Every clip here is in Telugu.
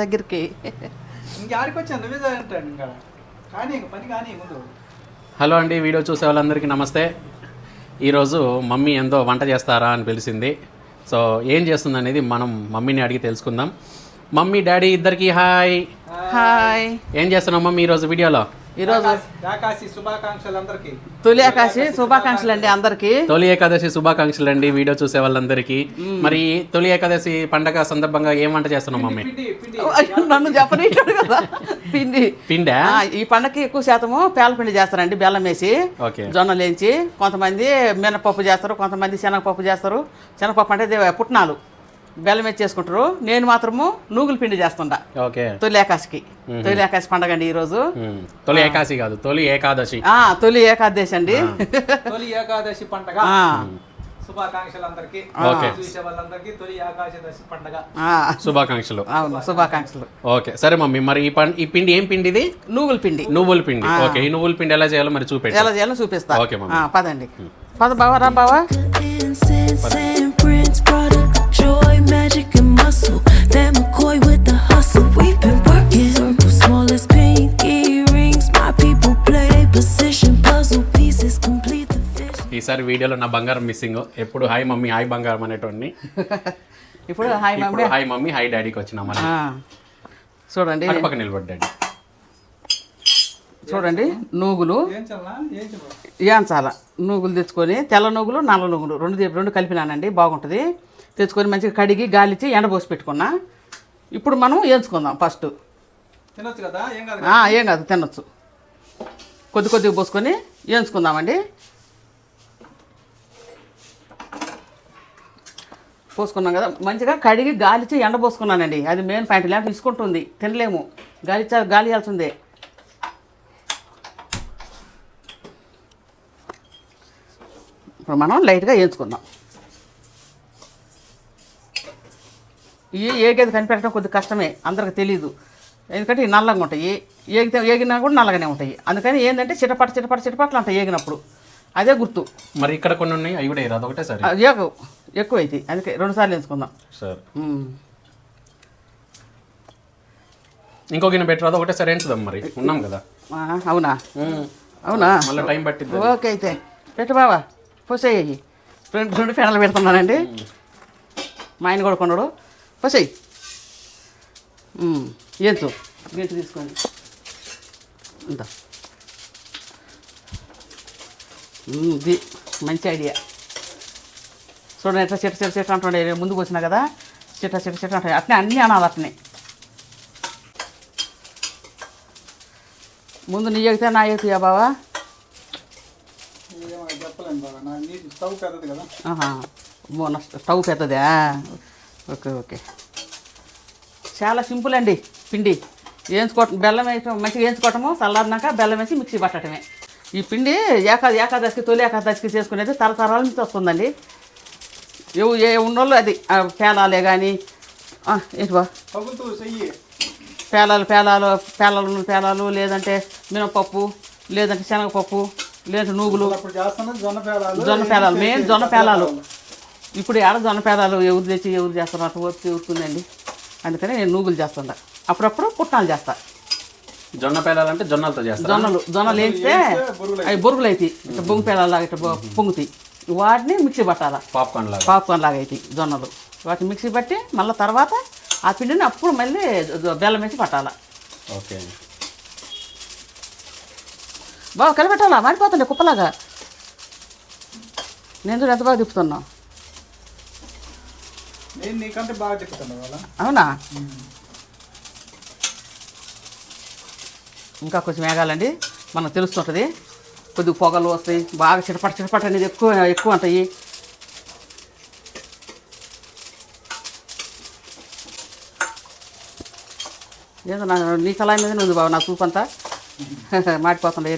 దగ్గరికి ఇంకాడికి వచ్చాను నువ్వే అంటాడు ఇంకా కానీ పని కానీ ముందు. హలో అండి, వీడియో చూసే వాళ్ళందరికీ నమస్తే. ఈరోజు మమ్మీ ఎంతో వంట చేస్తారా అని పిలిచింది. సో ఏం చేస్తుంది అనేది మనం మమ్మీని అడిగి తెలుసుకుందాం. మమ్మీ డాడీ ఇద్దరికి హాయ్. హాయ్. ఏం చేస్తున్నాం మమ్మీ ఈరోజు వీడియోలో? ఈరోజు ఏకాదశి శుభాకాంక్షలు అందరికి. తొలి ఏకాదశి శుభాకాంక్షలు అండి అందరికి. తొలి ఏకాదశి శుభాకాంక్షలు అండి వీడియో చూసే వాళ్ళందరికీ. మరి తొలి ఏకాదశి పండగ సందర్భంగా ఏం వంట చేస్తున్నాం మమ్మీ? నన్ను చెప్పనీటాడు కదా. పిండా? ఈ పండగకి ఎక్కువ శాతము పేలపిండి చేస్తారండి, బెల్లం వేసి జొన్నలు వేయించి. కొంతమంది మినపప్పు చేస్తారు, కొంతమంది శనగపప్పు చేస్తారు. శనగపప్పు అంటే పుట్నాలు బెల్లం వేసి చేసుకుంటారు. నేను మాత్రము నూగుల పిండి చేస్తుంటా తొలి ఏకాదశికి. తొలి ఏకాదశి పండగ అండి ఈరోజు. తొలి ఏకాదశి కాదు, తొలి ఏకాదశి. తొలి ఏకాదశి అండి. తొలి ఏకాదశి పండగ శుభాకాంక్షలు అందరికి. చూసే వాళ్ళందరికీ తొలి ఏకాదశి పండగ శుభాకాంక్షలు. అవును, శుభాకాంక్షలు. ఓకే సరే మమ్మీ, మరి ఈ పిండి ఏం పిండి ఇది? నువ్వుల పిండి. నువ్వుల పిండి. ఓకే, ఈ నువ్వుల పిండి ఎలా చేయాలో మరి చూపెట్టి. ఎలా చేయాలో చూపిస్తా. ఓకే మమ్మీ, పదండి. పద బావా, రా బావా. Joy, magic and muscle. That McCoy with the hustle. We've been working. Circle, smallest pinky rings. My people play their position. Puzzle pieces complete the vision. ఈసారి వీడియోలో నా బంగారం మిస్సింగ్. ఎప్పుడు హాయ్ మమ్మీ హాయ్ బంగారం అనేటోడిని. ఇప్పుడు hi mummy hi mummy hi డాడీకి వచ్చినా మరి. చూడండి పక్కన నిలబడి డాడీ. చూడండి నూగులు ఏంచాల. నూగులు తెచ్చుకొని తెల్ల నూగులు నల్ల నూగులు రెండు కలిపినానండి, బాగుంటుంది. తెచ్చుకొని మంచిగా కడిగి గాలిచ్చి ఎండబోసి పెట్టుకున్నా. ఇప్పుడు మనం వేయించుకుందాం ఫస్ట్. తినొచ్చు కదా, ఏం కాదు, తినొచ్చు. కొద్దిగా పోసుకొని వేయించుకుందామండి. పోసుకున్నాం కదా, మంచిగా కడిగి గాలిచ్చి ఎండబోసుకున్నానండి. అది మెయిన్ పాయింట్. లేకపోతే తీసుకుంటుంది, తినలేము. గాలి ఇవ్వాల్సిందే. ఇప్పుడు మనం లైట్గా వేయించుకుందాం. ఏగేది కనిపెట్టడం కొద్దిగా కష్టమే, అందరికి తెలీదు. ఎందుకంటే ఈ నల్లగా ఉంటాయి. ఏగినా కూడా నల్లగానే ఉంటాయి. అందుకని ఏంటంటే చిటపట్లు అంటాయి ఏగినప్పుడు. అదే గుర్తు. మరి ఇక్కడ కొన్ని ఉన్నాయి, అవి కూడా వేయరాదు ఒకటే సరే. ఎక్కువ అవుతాయి, అందుకే 2 సార్లు వేసుకుందాం. సార్ ఇంకో గిన్నె పెట్టరాదు, ఒకటే సరే వేయించుదాం. మరి ఉన్నాం కదా. అవునా అవునా, మళ్ళీ టైం పట్టింది. ఓకే అయితే పెట్టు బావా, పోసేయి. 2 పెనాలు పెడుతున్నానండి. మా ఆయన కూడా కొన్నాడు. పోసేయి. ఏంచు గెంటు తీసుకోండి. ఇంత ఇది మంచి ఐడియా. చూడండి ఎట్లా చెట్టు అంటుండే. ముందుకు వచ్చినా కదా, చెట్ట అంటాయి. అట్నే అన్నీ అనాలి. అట్నే ముందు నీ ఎగితే నా ఎగుతాయా బావా? స్టవ్ పెద్దది కదా. స్టవ్ పెద్దదా? ఓకే. చాలా సింపుల్ అండి పిండి. వేయించుకోవటం, బెల్లం వేసి మంచిగా వేయించుకోవటము, చల్లారినాక బెల్లం వేసి మిక్సీ పట్టడమే. ఈ పిండి ఏకాదశికి తొలి ఏకాదశికి చేసుకునేది తరతరాల నుంచి వస్తుందండి. ఏ ఉన్నోళ్ళు అది పేలాలే కానీ ఏంటి బా పేలాలు లేదంటే మినపప్పు, లేదంటే శనగపప్పు, లేదంటే నూగులు, జొన్న పేలాలు. మెయిన్ జొన్న పేలాలు. ఇప్పుడు ఏడ జొన్న పేలాలు ఎవరు తెచ్చి ఎవరు చేస్తారు? అట్లా ఊరుతుందండి. అందుకని నేను నూగులు చేస్తుంటా. అప్పుడప్పుడు పుట్నాలు చేస్తా. జొన్న పేలాలంటే జొన్నలతో చేస్తాను. జొన్నలు వేస్తే అవి బొరుగులు అవుతాయి. ఇట్లా బొంగు పేలాలాగా ఇట్లా పొంగుతాయి. వాటిని మిక్సీ పట్టాలా, పాప్కార్న్ లాగా అవుతాయి జొన్నలు. వాటిని మిక్సీ పట్టి మళ్ళీ తర్వాత ఆ పిండిని అప్పుడు మళ్ళీ బెల్లం వేసి పట్టాలా. ఓకే, బాగా కలిపెట్టాలా, మాడిపోతుండే కుప్పలాగా. నేను చూడు ఎంత బాగా తిప్పుతున్నా. అవునా? ఇంకా కొంచెం వేగాలండి, మనకు తెలుస్తుంటుంది. కొద్దిగా పొగలు వస్తాయి, బాగా చిటపట అనేది ఎక్కువ ఉంటాయి. ఏదో నీ కళాయి మీద ఉంది బాబు, నా చూపు అంతా మాడిపోతుండే.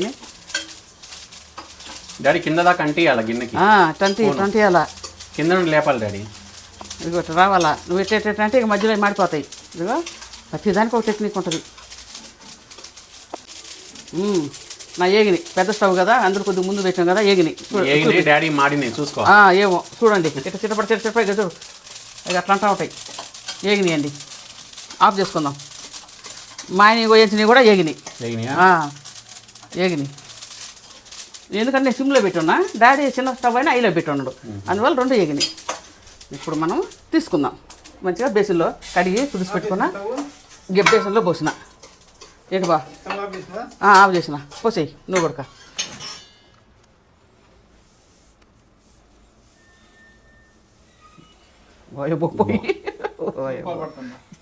డాడీ కింద దాకా అంటియాల గిన్నెకి. ట్వంటీ అలా కింద నుండి లేపాలి డాడీ. ఇదిగో రావాలా. నువ్వు ఎట్టేటంటే ఇక మధ్యలో మాడిపోతాయి. ఇదిగో ప్రతిదానికి ఒక టెక్నిక్ ఉంటుంది. నా ఏగిని పెద్ద స్టవ్ కదా, అందరూ కొద్దిగా ముందు పెట్టాం కదా. ఏగిని డాడీ మాడిని చూసుకో. ఏమో చూడండి, ఇట్లా చిట్టపడి కదా, ఇక అట్లా అంటూ ఉంటాయి. ఏగినాయండి. ఆఫ్ చేసుకుందాం. మాయని వేయించినవి కూడా ఏగినాయి. ఏగినాయి. ఎందుకంటే నేను సిమ్లో పెట్టున్నా, డాడీ చిన్న స్టవ్ అయినా ఐలో పెట్టున్నాడు, అందువల్ల 2 ఏగినాయి. ఇప్పుడు మనం తీసుకుందాం. మంచిగా బేసిన్లో కడిగి తుడిసి పెట్టుకున్నా, బేసిన్లో పోసిన. ఏంటి బా ఆఫ్ చేసిన, పోసేయి నువ్వు కొడుక. పోయి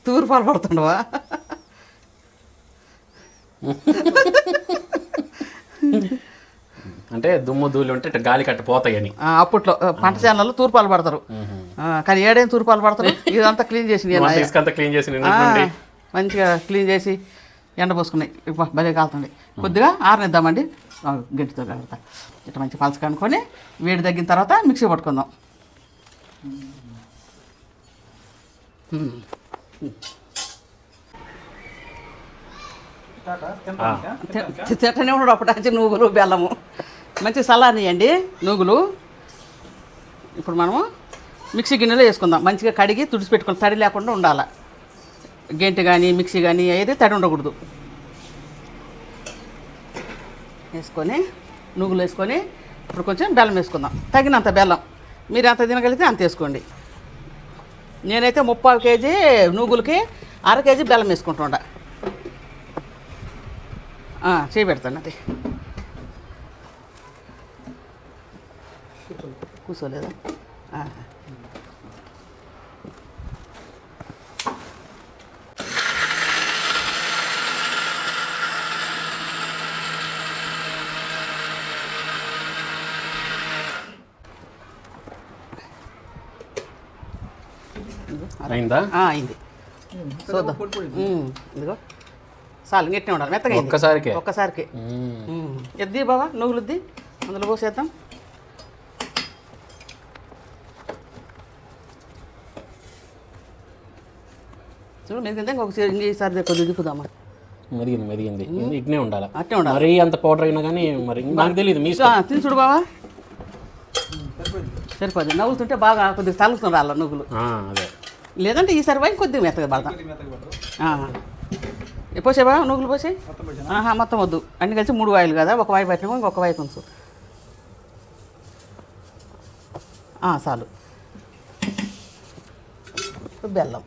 తూరు పాలు పడుతుండవా? అంటే దుమ్ము ధూళి ఉంటే గాలి కట్టి పోతాయని అప్పట్లో పంట చేనులలో తూర్పాలు పడతారు. కానీ ఏడేం తూర్పాలు పడతారు. ఇదంతా క్లీన్ చేసి మంచిగా క్లీన్ చేసి ఎండపోసుకున్నాయి. భలే కాలుతుంది. కొద్దిగా ఆరనిద్దామండి గట్టితో కలుగుతా. ఇట్లా మంచి పలస కనుక్కొని వేడి తగ్గిన తర్వాత మిక్సీ పట్టుకుందాం. తిట్టనే ఉన్నాడు అప్పుడు నూగులు బెల్లము మంచి చల్లారినాయండి నూగులు. ఇప్పుడు మనము మిక్సీ గిన్నెలో వేసుకుందాం. మంచిగా కడిగి తుడిచిపెట్టుకుని తడి లేకుండా ఉండాలి. గెంటి కానీ మిక్సీ కానీ ఏది తడి ఉండకూడదు. వేసుకొని నూగులు వేసుకొని ఇప్పుడు కొంచెం బెల్లం వేసుకుందాం. తగినంత బెల్లం మీరు ఎంత తినగలిగితే అంత వేసుకోండి. నేనైతే 30 కేజీ నూగులకి 1/2 కేజీ బెల్లం వేసుకుంటుండా. చేయబెడతాను. అది కూర్చోలేదా? అయిందా? అయింది. చూద్దాం. ఇదిగో చాలు గట్టినే ఉండాలి. మెత్తగా ఒక్కసారికి ఎద్ది బాబా నువ్వులుద్ది అందులో పోసేద్దాం. చూడు మెదిగిందా? ఇంకొకసారి కొద్దిగా దిప్పుదామా? మెదిగింది ఇట్నే ఉండాలి. అట్నే ఉండాలి. మరీ అంత పౌడర్ అయినా కానీ మరి నాకు తెలియదు. మీ తిని చూడు బాబా, సరిపోద్ది. నవ్వులుతుంటే బాగా కొద్దిగా తలుగుతుంది అలా నువ్వులు. అదే లేదంటే ఈసారి పోయి కొద్దిగా మెత్తగా పడదాం. పోసేవా నువ్వులు పోసే? మొత్తం వద్దు, అన్ని కలిసి 3 వాయిలు కదా. ఒక వాయి పెట్టినా ఇంకొక వాయి కొంచెం చాలు. బెల్లం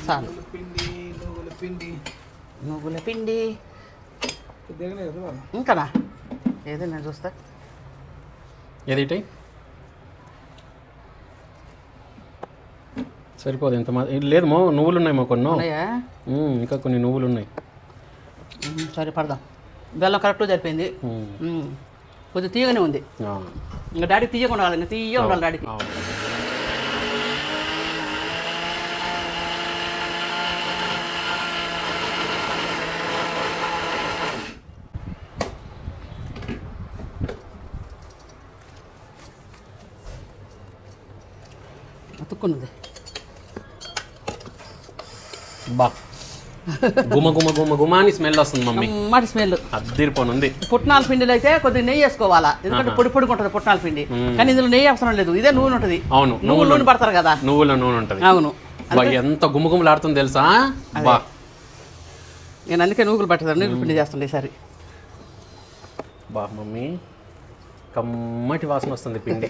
చాలు. నువ్వుల పిండి ఇంకానా? ఏదో నేను చూస్తా. ఏది సరిపోదు. ఎంత లేదు నువ్వులు ఉన్నాయి కొన్ని. ఇంకా కొన్ని నువ్వులు ఉన్నాయి. సరే పడదాం. బెల్లం కరెక్ట్గా సరిపోయింది. కొద్దిగా తీయగానే ఉంది. ఇంకా డాడీకి తీయకుండా ఉండాలి. తీయ ఉండాలి డాడీకి. అతుక్కున్నది. బా గుమ గుమ గుమ గుమ అని స్మెల్ వస్తుంది మమ్మీ. మాటి స్మెల్ అద్దరిపోనుంది. పుట్నాల పిండిలో అయితే కొద్దిగా నెయ్యి వేసుకోవాలా, ఎందుకంటే పొడి పొడిగా ఉంటుంది పుట్నాల పిండి. కానీ ఇందులో నెయ్యి అవసరం లేదు, ఇదే నూనె ఉంటుంది. అవును, నువ్వుల నూనె పడతారు కదా, నువ్వుల నూనె ఉంటుంది. అవును, ఎంత గుమగుమలాడుతుంది తెలుసా. బా నేను అందుకే నువ్వులు పట్టేదాన్ని, నువ్వుల పిండి చేస్తుండే ఈసారి. బా మమ్మీ కమ్మటి వాసన వస్తుంది పిండి.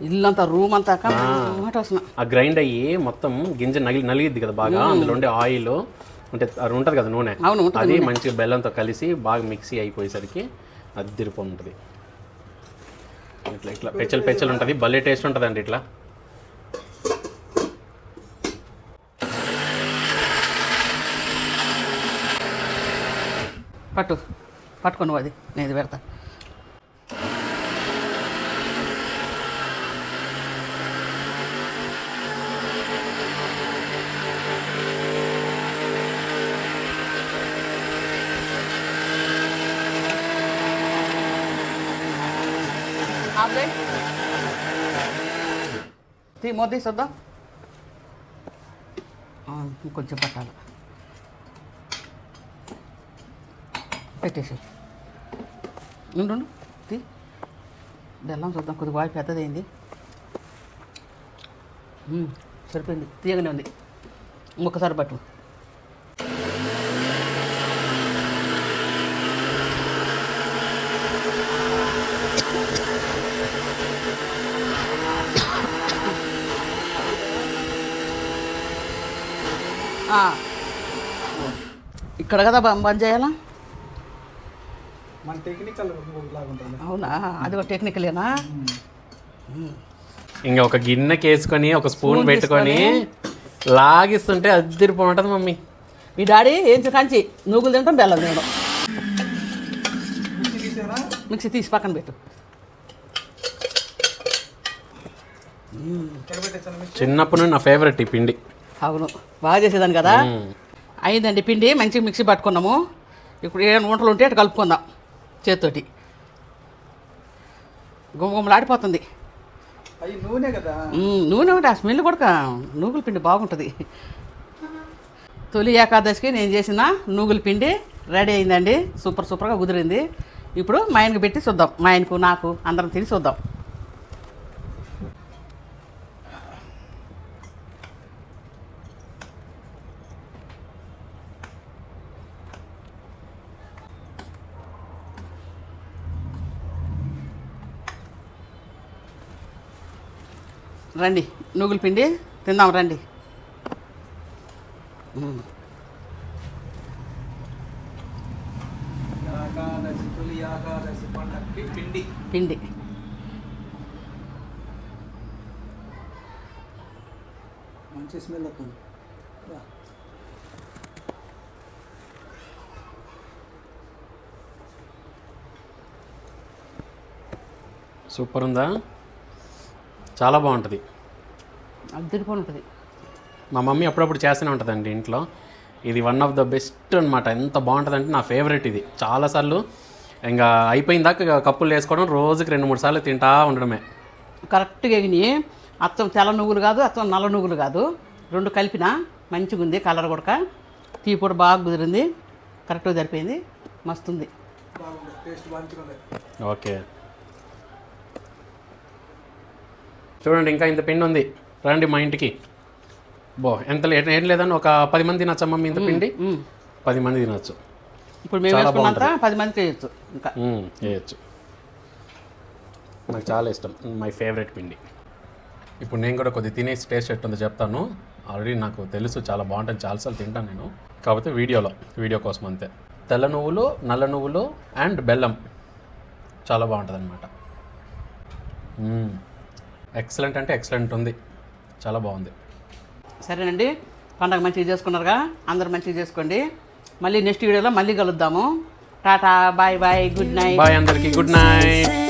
ఇల్లంతా రూమ్ అంతా కమ్మటి వాసన. ఆ గ్రైండ్ అయ్యి మొత్తం గింజ నలిగిద్ది కదా బాగా, అందులో ఉండే ఆయిల్ అంటే అది ఉంటుంది కదా నూనె, అది మంచిగా బెల్లంతో కలిసి బాగా మిక్సీ అయిపోయేసరికి అద్దిరిపో ఉంటుంది. ఇట్లా ఇట్లా పెచ్చలు పెచ్చలు ఉంటుంది, భలే టేస్ట్ ఉంటుంది అండి. ఇట్లా పట్టుకో అది నేను పెడతా. మూత తీసొద్దాం. ఇంకొంచెం పట్టాలి. పెట్టేసి ఉండు తీ. బెల్లం చూద్దాం, కొద్దిగా బాగా పెద్దదైంది. సరిపోయింది, తీయగానే ఉంది. ఇంకొకసారి పట్టు. ఇక్కడ కదా బంద్ చేయాలా? మన టెక్నికల్ లాగా ఉంటుంది. అవునా, అది ఒక టెక్నికలేనా? ఇంకా ఒక గిన్నెకి వేసుకొని ఒక స్పూన్ పెట్టుకొని లాగిస్తుంటే అదిరిపో ఉంటుంది మమ్మీ. మీ డాడీ ఏం కంచి నూగులు తింటాం, బెల్లం తినడం. మిక్సీ తీసి పక్కన పెట్టు. చిన్నప్పుడు నా ఫేవరెట్ ఈ పిండి. అవును, బాగా చేసేదాన్ని కదా. అయిందండి పిండి, మంచిగా మిక్సీ పట్టుకున్నాము. ఇప్పుడు ఏమైనా వంటలు ఉంటే అటు కలుపుకుందాం చేతితోటి. గుమ్మగుమ్మలాడిపోతుంది. అవి నూనె కదా. నూనె ఒకటి, ఆ స్మెల్ కూడా నూగుల పిండి బాగుంటుంది. తొలి ఏకాదశికి నేను చేసిన నూగుల పిండి రెడీ అయిందండి. సూపర్గా కుదిరింది. ఇప్పుడు మా ఆయనకు పెట్టి చూద్దాం. మా ఆయనకు నాకు అందరం తిని చూద్దాం. రండి, నూగుల పిండి తిందాం రండి. తొలి ఏకాదశి పండగకి పిండి మంచి స్మెల్ వస్తుంది. సూపర్ ఉందా? చాలా బాగుంటుంది. అద్దరిపోయి ఉంటుంది. మా మమ్మీ అప్పుడప్పుడు చేస్తూనే ఉంటుందండి ఇంట్లో. ఇది వన్ ఆఫ్ ద బెస్ట్ అనమాట. ఎంత బాగుంటుంది అంటే నా ఫేవరెట్ ఇది. చాలాసార్లు ఇంకా అయిపోయిన దాకా కప్పులు వేసుకోవడం, రోజుకి 2-3 సార్లు తింటా ఉండడమే. కరెక్ట్గా ఎగిని. అచ్చం తెల్ల నువ్వులు కాదు, అచ్చం నల్ల నువ్వులు కాదు, రెండు కలిపిన మంచిగా ఉంది. కలర్ కూడా టీ పొడి బాగా కుదిరింది. కరెక్ట్గా సరిపోయింది. మస్తుంది. ఓకే, చూడండి ఇంకా ఇంత పిండి ఉంది. రండి మా ఇంటికి. ఎంత ఏం లేదని ఒక 10 మంది తినచ్చా మమ్మీ? ఇంత పిండి 10 మంది తినచ్చు. ఇప్పుడు మేము వేసుకున్నంత 10 మందికి వేయచ్చు. ఇంకా వేయచ్చు. నాకు చాలా ఇష్టం, మై ఫేవరెట్ పిండి. ఇప్పుడు నేను కూడా కొద్దిగా తినేసి టేస్ట్ ఎట్టుందో చెప్తాను. ఆల్రెడీ నాకు తెలుసు చాలా బాగుంటుంది, చాలాసార్లు తింటాను నేను. కాకపోతే వీడియో కోసం అంతే. తెల్ల నువ్వులు, నల్ల నువ్వులు అండ్ బెల్లం చాలా బాగుంటుంది అనమాట. ఎక్సలెంట్ అంటే ఎక్సలెంట్ ఉంది, చాలా బాగుంది. సరేనండి, పండగ మంచిగా చేసుకున్నారుగా, అందరూ మంచిగా చేసుకోండి. మళ్ళీ నెక్స్ట్ వీడియోలో మళ్ళీ కలుద్దాము. Tata, bye bye, good night. Bye అందరికీ, గుడ్ నైట్.